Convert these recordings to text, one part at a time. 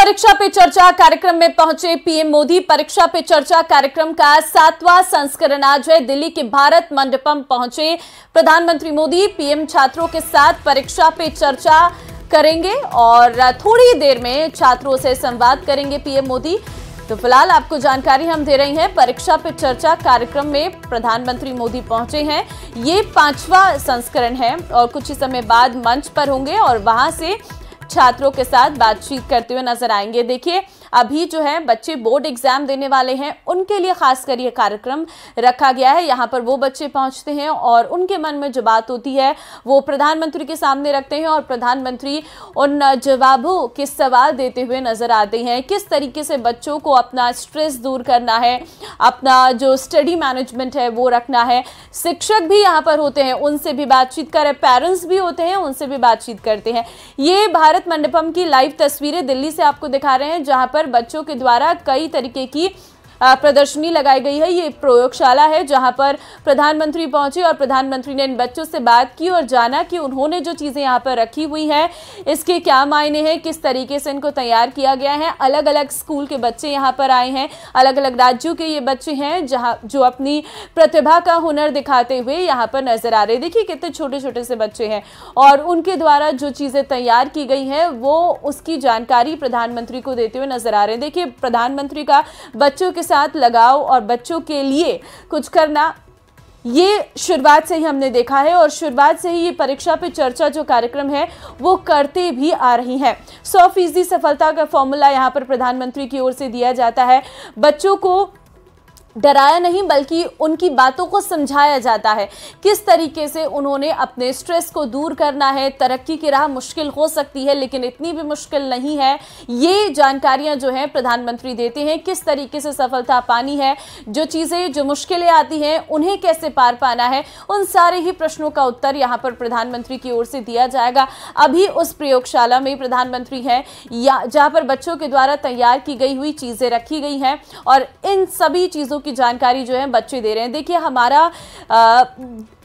परीक्षा पे चर्चा कार्यक्रम में पहुंचे पीएम मोदी। परीक्षा पे चर्चा कार्यक्रम का 7वां संस्करण आज है। दिल्ली के भारत मंडपम पहुंचे प्रधानमंत्री मोदी। पीएम छात्रों के साथ परीक्षा पे चर्चा करेंगे और थोड़ी देर में छात्रों से संवाद करेंगे पीएम मोदी। तो फिलहाल आपको जानकारी हम दे रहे हैं, परीक्षा पे चर्चा कार्यक्रम में प्रधानमंत्री मोदी पहुंचे हैं। ये 5वां संस्करण है और कुछ ही समय बाद मंच पर होंगे और वहां से छात्रों के साथ बातचीत करते हुए नजर आएंगे। देखिए, अभी जो है बच्चे बोर्ड एग्जाम देने वाले हैं, उनके लिए खासकर ये कार्यक्रम रखा गया है। यहाँ पर वो बच्चे पहुंचते हैं और उनके मन में जो बात होती है वो प्रधानमंत्री के सामने रखते हैं और प्रधानमंत्री उन जवाबों के सवाल देते हुए नजर आते हैं। किस तरीके से बच्चों को अपना स्ट्रेस दूर करना है, अपना जो स्टडी मैनेजमेंट है वो रखना है। शिक्षक भी यहाँ पर होते हैं, उनसे भी बातचीत करें, पेरेंट्स भी होते हैं, उनसे भी बातचीत करते हैं। ये भारत मंडपम की लाइव तस्वीरें दिल्ली से आपको दिखा रहे हैं, जहां पर बच्चों के द्वारा कई तरीके की प्रदर्शनी लगाई गई है। ये प्रयोगशाला है जहां पर प्रधानमंत्री पहुंचे और प्रधानमंत्री ने इन बच्चों से बात की और जाना कि उन्होंने जो चीजें यहां पर रखी हुई है इसके क्या मायने हैं, किस तरीके से इनको तैयार किया गया है। अलग अलग स्कूल के बच्चे यहां पर आए हैं, अलग अलग राज्यों के ये बच्चे हैं जो अपनी प्रतिभा का हुनर दिखाते हुए यहां पर नजर आ रहे हैं। देखिए कितने छोटे छोटे से बच्चे हैं और उनके द्वारा जो चीजें तैयार की गई हैं वो उसकी जानकारी प्रधानमंत्री को देते हुए नजर आ रहे हैं। देखिए, प्रधानमंत्री का बच्चों के साथ लगाव और बच्चों के लिए कुछ करना, ये शुरुआत से ही हमने देखा है और शुरुआत से ही ये परीक्षा पे चर्चा जो कार्यक्रम है वो करते भी आ रही हैं। 100% सफलता का फॉर्मूला यहाँ पर प्रधानमंत्री की ओर से दिया जाता है। बच्चों को डराया नहीं बल्कि उनकी बातों को समझाया जाता है, किस तरीके से उन्होंने अपने स्ट्रेस को दूर करना है। तरक्की की राह मुश्किल हो सकती है लेकिन इतनी भी मुश्किल नहीं है। ये जानकारियां जो हैं प्रधानमंत्री देते हैं, किस तरीके से सफलता पानी है, जो चीज़ें जो मुश्किलें आती हैं उन्हें कैसे पार पाना है, उन सारे ही प्रश्नों का उत्तर यहाँ पर प्रधानमंत्री की ओर से दिया जाएगा। अभी उस प्रयोगशाला में प्रधानमंत्री हैं जहाँ पर बच्चों के द्वारा तैयार की गई हुई चीज़ें रखी गई हैं और इन सभी चीज़ों की जानकारी जो है बच्चे दे रहे हैं। देखिए,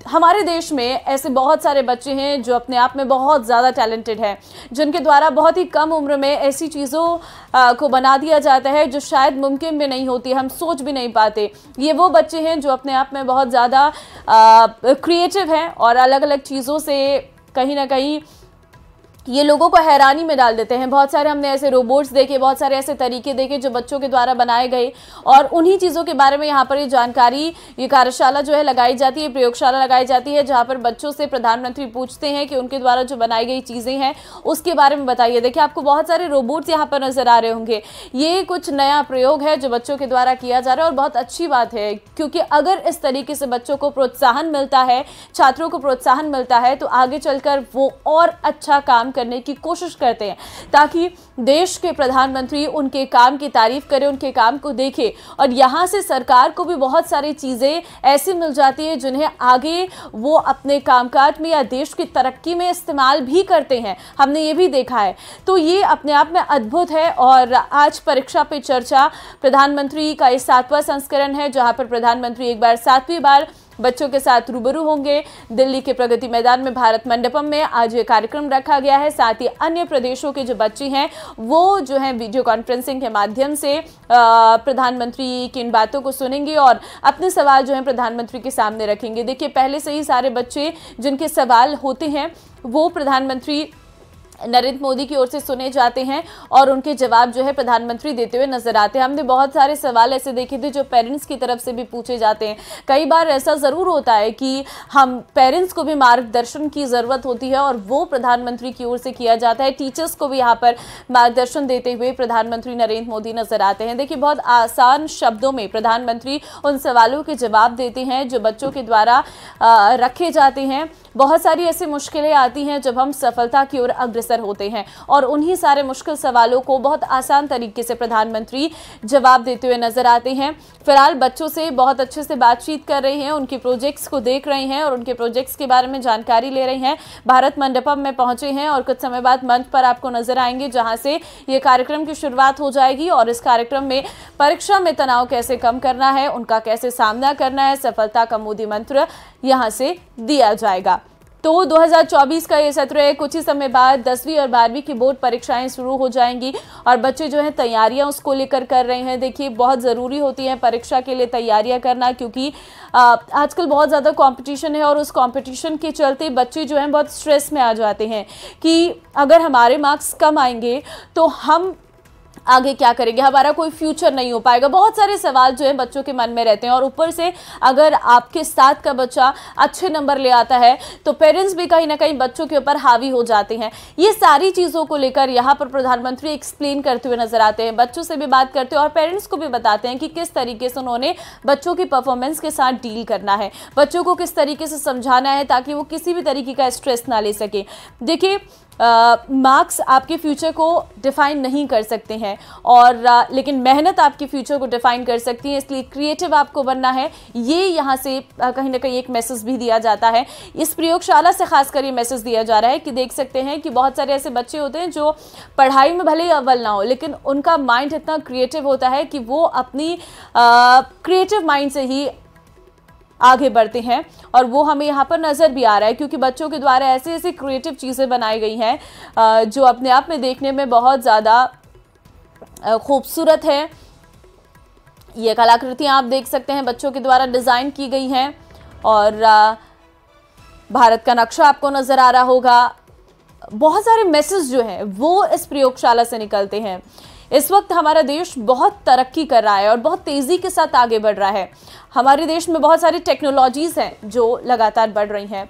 हमारे देश में ऐसे बहुत सारे बच्चे हैं जो अपने आप में बहुत ज़्यादा टैलेंटेड हैं, जिनके द्वारा बहुत ही कम उम्र में ऐसी चीज़ों को बना दिया जाता है जो शायद मुमकिन भी नहीं होती, हम सोच भी नहीं पाते। ये वो बच्चे हैं जो अपने आप में बहुत ज़्यादा क्रिएटिव हैं और अलग अलग चीज़ों से कहीं ना कहीं ये लोगों को हैरानी में डाल देते हैं। बहुत सारे हमने ऐसे रोबोट्स देखे, बहुत सारे ऐसे तरीके देखे जो बच्चों के द्वारा बनाए गए और उन्हीं चीज़ों के बारे में यहाँ पर ये जानकारी, ये कार्यशाला जो है लगाई जाती है, प्रयोगशाला लगाई जाती है, जहाँ पर बच्चों से प्रधानमंत्री पूछते हैं कि उनके द्वारा जो बनाई गई चीज़ें हैं उसके बारे में बताइए। देखिए, आपको बहुत सारे रोबोट्स यहाँ पर नजर आ रहे होंगे। ये कुछ नया प्रयोग है जो बच्चों के द्वारा किया जा रहा है और बहुत अच्छी बात है, क्योंकि अगर इस तरीके से बच्चों को प्रोत्साहन मिलता है, छात्रों को प्रोत्साहन मिलता है तो आगे चलकर वो और अच्छा काम करने की कोशिश करते हैं, ताकि देश के प्रधानमंत्री उनके काम की तारीफ करें, उनके काम को देखें और यहाँ से सरकार को भी बहुत सारी चीज़ें ऐसी मिल जाती है जिन्हें आगे वो अपने कामकाज में या देश की तरक्की में इस्तेमाल भी करते हैं। हमने ये भी देखा है। तो ये अपने आप में अद्भुत है और आज परीक्षा पे चर्चा प्रधानमंत्री का ये 7वां संस्करण है, जहाँ पर प्रधानमंत्री एक बार 7वीं बार बच्चों के साथ रूबरू होंगे। दिल्ली के प्रगति मैदान में भारत मंडपम में आज ये कार्यक्रम रखा गया है। साथ ही अन्य प्रदेशों के जो बच्चे हैं वो जो है वीडियो कॉन्फ्रेंसिंग के माध्यम से प्रधानमंत्री की इन बातों को सुनेंगे और अपने सवाल जो है प्रधानमंत्री के सामने रखेंगे। देखिए, पहले से ही सारे बच्चे जिनके सवाल होते हैं वो प्रधानमंत्री नरेंद्र मोदी की ओर से सुने जाते हैं और उनके जवाब जो है प्रधानमंत्री देते हुए नजर आते हैं। हमने बहुत सारे सवाल ऐसे देखे थे जो पेरेंट्स की तरफ से भी पूछे जाते हैं। कई बार ऐसा ज़रूर होता है कि हम पेरेंट्स को भी मार्गदर्शन की ज़रूरत होती है और वो प्रधानमंत्री की ओर से किया जाता है। टीचर्स को भी यहाँ पर मार्गदर्शन देते हुए प्रधानमंत्री नरेंद्र मोदी नजर आते हैं। देखिए, बहुत आसान शब्दों में प्रधानमंत्री उन सवालों के जवाब देते हैं जो बच्चों के द्वारा रखे जाते हैं। बहुत सारी ऐसी मुश्किलें आती हैं जब हम सफलता की ओर अग्रसर होते हैं और उन्हीं सारे मुश्किल सवालों को बहुत आसान तरीके से प्रधानमंत्री जवाब देते हुए नजर आते हैं। फिलहाल बच्चों से बहुत अच्छे से बातचीत कर रहे हैं, उनके प्रोजेक्ट्स को देख रहे हैं और उनके प्रोजेक्ट्स के बारे में जानकारी ले रहे हैं। भारत मंडपम में पहुंचे हैं और कुछ समय बाद मंच पर आपको नजर आएंगे, जहां से ये कार्यक्रम की शुरुआत हो जाएगी और इस कार्यक्रम में परीक्षा में तनाव कैसे कम करना है, उनका कैसे सामना करना है, सफलता का मोदी मंत्र यहां से दिया जाएगा। तो 2024 का ये सत्र है। कुछ ही समय बाद 10वीं और 12वीं की बोर्ड परीक्षाएं शुरू हो जाएंगी और बच्चे जो हैं तैयारियां उसको लेकर कर रहे हैं। देखिए, बहुत ज़रूरी होती है परीक्षा के लिए तैयारियां करना, क्योंकि आजकल बहुत ज़्यादा कंपटीशन है और उस कंपटीशन के चलते बच्चे जो हैं बहुत स्ट्रेस में आ जाते हैं कि अगर हमारे मार्क्स कम आएंगे तो हम आगे क्या करेंगे, हमारा कोई फ्यूचर नहीं हो पाएगा। बहुत सारे सवाल जो है बच्चों के मन में रहते हैं और ऊपर से अगर आपके साथ का बच्चा अच्छे नंबर ले आता है तो पेरेंट्स भी कहीं ना कहीं बच्चों के ऊपर हावी हो जाते हैं। ये सारी चीज़ों को लेकर यहाँ पर प्रधानमंत्री एक्सप्लेन करते हुए नजर आते हैं, बच्चों से भी बात करते हैं और पेरेंट्स को भी बताते हैं कि किस तरीके से उन्होंने बच्चों की परफॉर्मेंस के साथ डील करना है, बच्चों को किस तरीके से समझाना है ताकि वो किसी भी तरीके का स्ट्रेस ना ले सके। देखिए, मार्क्स आपके फ्यूचर को डिफाइन नहीं कर सकते हैं और लेकिन मेहनत आपके फ्यूचर को डिफाइन कर सकती है, इसलिए क्रिएटिव आपको बनना है। ये यहाँ से कहीं ना कहीं एक मैसेज भी दिया जाता है। इस प्रयोगशाला से खासकर ये मैसेज दिया जा रहा है कि देख सकते हैं कि बहुत सारे ऐसे बच्चे होते हैं जो पढ़ाई में भले ही अव्वल ना हो, लेकिन उनका माइंड इतना क्रिएटिव होता है कि वो अपनी क्रिएटिव माइंड से ही आगे बढ़ते हैं और वो हमें यहाँ पर नज़र भी आ रहा है, क्योंकि बच्चों के द्वारा ऐसे ऐसे क्रिएटिव चीज़ें बनाई गई हैं जो अपने आप में देखने में बहुत ज़्यादा खूबसूरत है। ये कलाकृतियाँ आप देख सकते हैं बच्चों के द्वारा डिज़ाइन की गई हैं और भारत का नक्शा आपको नज़र आ रहा होगा। बहुत सारे मैसेज जो हैं वो इस प्रयोगशाला से निकलते हैं। इस वक्त हमारा देश बहुत तरक्की कर रहा है और बहुत तेज़ी के साथ आगे बढ़ रहा है। हमारे देश में बहुत सारी टेक्नोलॉजीज़ हैं जो लगातार बढ़ रही हैं।